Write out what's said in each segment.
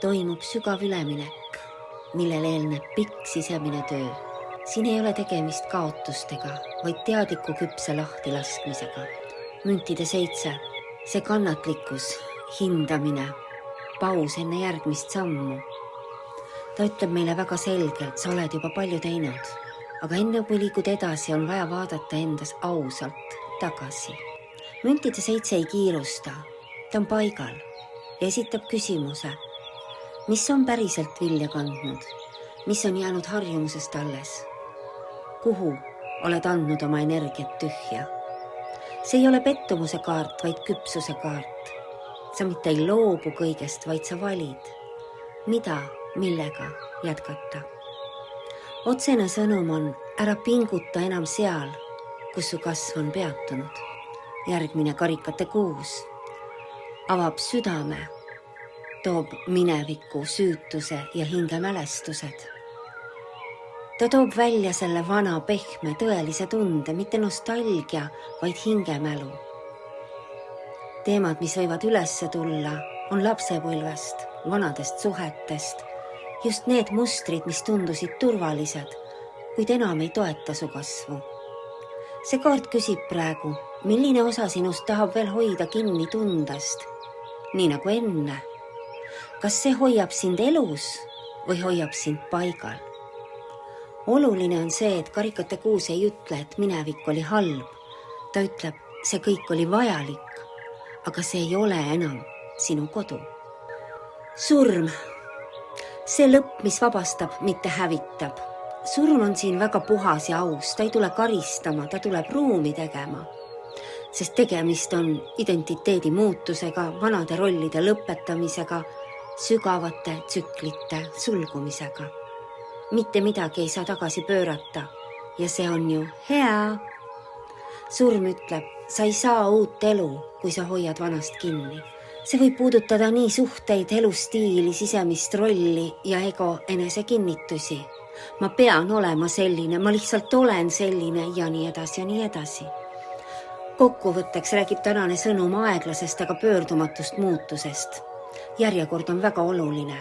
Toimub sügav üleminek, millele eelneb pikk sisemine töö. Siin ei ole tegemist kaotustega, vaid teadliku küpse lahti laskmisega. Müntide 7. See kannatlikkus, hindamine, paus enne järgmist sammu. Ta ütleb meile väga selgelt, sa oled juba palju teinud, aga enne kui liigud edasi, on vaja vaadata endas ausalt tagasi. Müntide 7 ei kiirusta, ta on paigal ja esitab küsimuse, mis on päriselt vilja kandnud, mis on jäänud harjumusest alles, kuhu oled andnud oma energiat tühja. See ei ole pettumuse kaart, vaid küpsuse kaart. Sa mitte ei loobu kõigest, vaid sa valid, mida, millega jätkata. Otsene sõnum on, ära pinguta enam seal, kus su kasv on peatunud. Järgmine karikate 6 avab südame, toob mineviku süütuse ja hingemälestused. Ta toob välja selle vana pehme tõelise tunde, mitte nostalgia, vaid hingemälu. Teemad, mis võivad ülesse tulla, on lapsepõlvest, vanadest suhetest, just need mustrid, mis tundusid turvalised, kuid enam ei toeta su kasvu. See kaart küsib praegu, milline osa sinust tahab veel hoida kinni tundest, nii nagu enne. Kas see hoiab sind elus või hoiab sind paigal? Oluline on see, et karikate 6 ei ütle, et minevik oli halb. Ta ütleb, see kõik oli vajalik, aga see ei ole enam sinu kodu. Surm. See lõpp, mis vabastab, mitte hävitab. Surm on siin väga puhas ja aus, ta ei tule karistama, ta tuleb ruumi tegema. Sest tegemist on identiteedi muutusega, vanade rollide lõpetamisega, sügavate tsüklite sulgumisega. Mitte midagi ei saa tagasi pöörata ja see on ju hea. Surm ütleb, sa ei saa uut elu, kui sa hoiad vanast kinni. See võib puudutada nii suhteid, elustiili, sisemist rolli ja ego enesekinnitusi. Ma pean olema selline, ma lihtsalt olen selline ja nii edasi ja nii edasi. Kokkuvõtteks räägib tänane sõnum aeglasest, aga pöördumatust muutusest. Järjekord on väga oluline.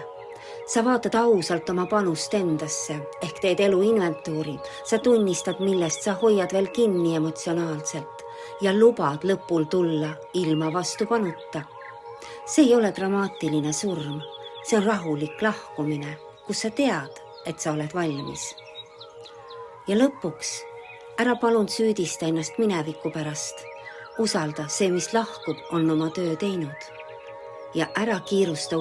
Sa vaatad ausalt oma panust endasse, ehk teed elu inventuuri. Sa tunnistad, millest sa hoiad veel kinni emotsionaalselt ja lubad lõpul tulla ilma vastupanuta. See ei ole dramaatiline surm, see on rahulik lahkumine, kus sa tead, et sa oled valmis. Ja lõpuks, ära palun süüdista ennast mineviku pärast. Usalda, see, mis lahkub, on oma töö teinud. Ja ära kiirusta